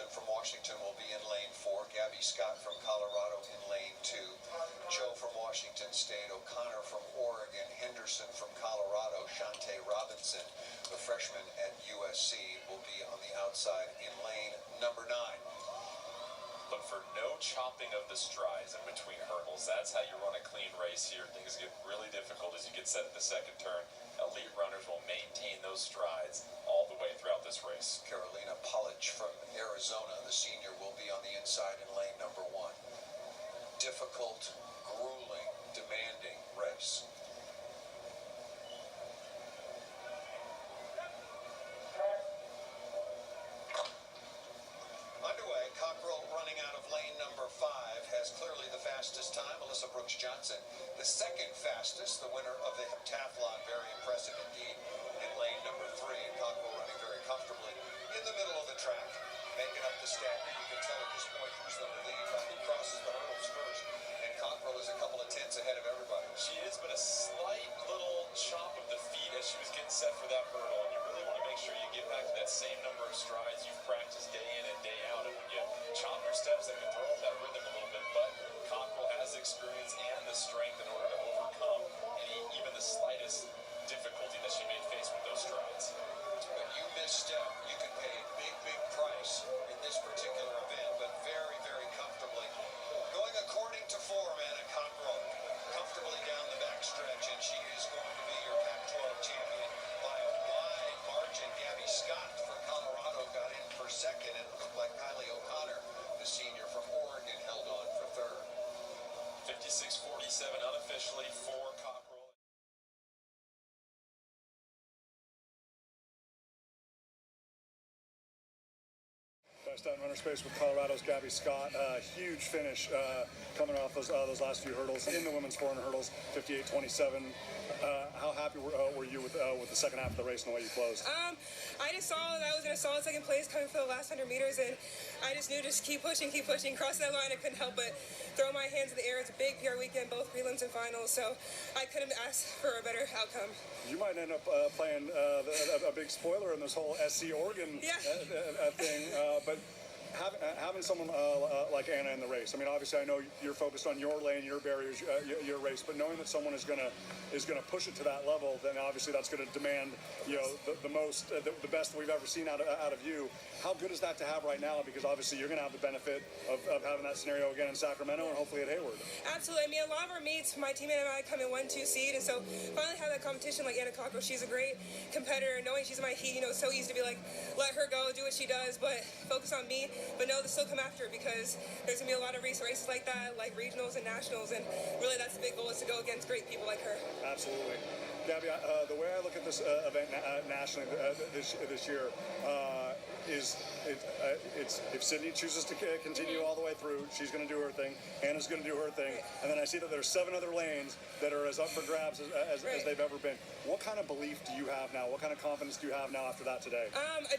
from Washington will be in lane 4. Gabby Scott from Colorado in lane 2. Joe from Washington State. O'Connor from Oregon. Henderson from Colorado. Shante Robinson, the freshman at USC, will be on the outside in lane number 9. Look for no chopping of the strides in between hurdles. That's how you run a clean race here. Things get really difficult as you get set at the second turn. Elite runners will maintain those strides all the way throughout this race. Carolina Polich from Arizona, the senior, will be on the inside in lane number 1. Difficult, grueling, demanding race. Clearly the fastest time, Alyssa Brooks-Johnson. The second fastest, the winner of the heptathlon, very impressive indeed, in lane number 3. And Cockrell running very comfortably in the middle of the track, making up the standard. You can tell at this point who's the lead, who crosses the hurdles first. And Cockrell is a couple of tenths ahead of everybody. She is, but a slight little chop of the feet as she was getting set for that hurdle. And you really want to make sure you get back to that same number of strides you've practiced day in and day out. And when you chop your steps, that can throw off that rhythm a little bit. But Cockrell has the experience and the strength in order to overcome even the slightest difficulty that she may face with those strides. When you misstep, you can pay a big, big price in this particular event, but very, very comfortably. Going according to form, Anna Cockrell comfortably down the backstretch, and she is going to be your Pac-12 champion by a wide margin. Gabby Scott from Colorado got in for second, and it looked like Kylie O'Connor, the senior from Oregon, held on for third. 56-47 unofficially for Cockrell. Best out in runner space with Colorado's Gabby Scott. Huge finish coming off those last few hurdles in the women's 400 hurdles, 58-27. How happy were you with the second half of the race and the way you closed? I just saw that I was in a solid second place coming for the last 100 meters, and I just knew just keep pushing. Crossing that line, I couldn't help but throw my hands in the air. It's a big PR weekend, both prelims and finals, so I couldn't ask for a better outcome. You might end up playing a big spoiler in this whole SC Oregon thing, but having someone like Anna in the race. I mean, obviously, I know you're focused on your lane, your barriers, your race, but knowing that someone is gonna push it to that level, then obviously that's going to demand, the best we've ever seen out of you. How good is that to have right now? Because obviously you're going to have the benefit of having that scenario again in Sacramento and hopefully at Hayward. Absolutely. I mean, a lot of our meets, my teammate and I come in 1-2 seed, and so finally have that competition like Anna Cockrell. She's a great competitor. Knowing she's in my heat, it's so easy to be like, let her go, do what she does, but focus on me. But no, to still come after her because there's going to be a lot of races like that, like regionals and nationals, and really that's the big goal is to go against great people like her. Absolutely. Gabby, the way I look at this event nationally this year is if Sydney chooses to continue all the way through, she's going to do her thing. Anna's going to do her thing. And then I see that there's 7 other lanes that are as up for grabs as they've ever been. What kind of belief do you have now? What kind of confidence do you have now after that today?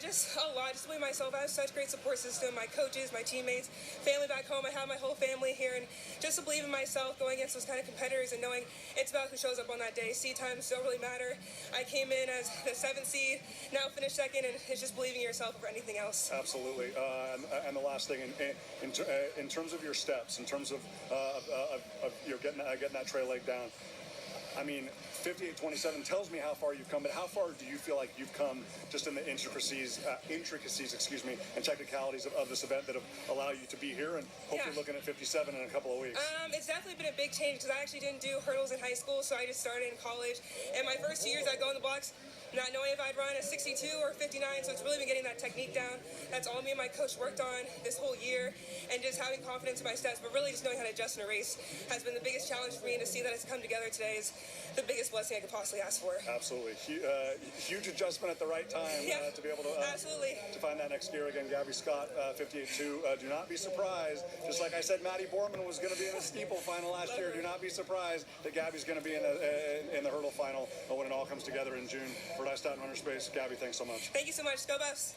Just a lot. Just believe myself. I have such great support system. My coaches, my teammates, family back home. I have my whole family here. And just to believe in myself going against those kind of competitors and knowing it's about who shows up on that day. Seed times don't really matter. I came in as the 7th seed, now finished second, and it's just believing in yourself over anything else. Absolutely. And the last thing, in terms of your steps, in terms of getting that trail leg down, I mean, 58-27 tells me how far you've come, but how far do you feel like you've come just in the intricacies, and technicalities of this event that have allowed you to be here and hopefully looking at 57 in a couple of weeks? It's definitely been a big change because I actually didn't do hurdles in high school, so I just started in college. And my first 2 years I'd go in the blocks not knowing if I'd run a 62 or 59, so it's really been getting that technique down. That's all me and my coach worked on this whole year, and just having confidence in my steps, but really just knowing how to adjust in a race has been the biggest challenge for me, and to see that it's come together today is the biggest blessing I could possibly ask for. Absolutely. Huge adjustment at the right time to be able to to find that next gear again. Gabby Scott, 58-2. Do not be surprised. Just like I said, Maddie Borman was going to be in the steeple final last year. Do not be surprised that Gabby's going to be in the hurdle final when it all comes together in June. For Best Out in Runner Space, Gabby, thanks so much. Thank you so much. Go Buffs.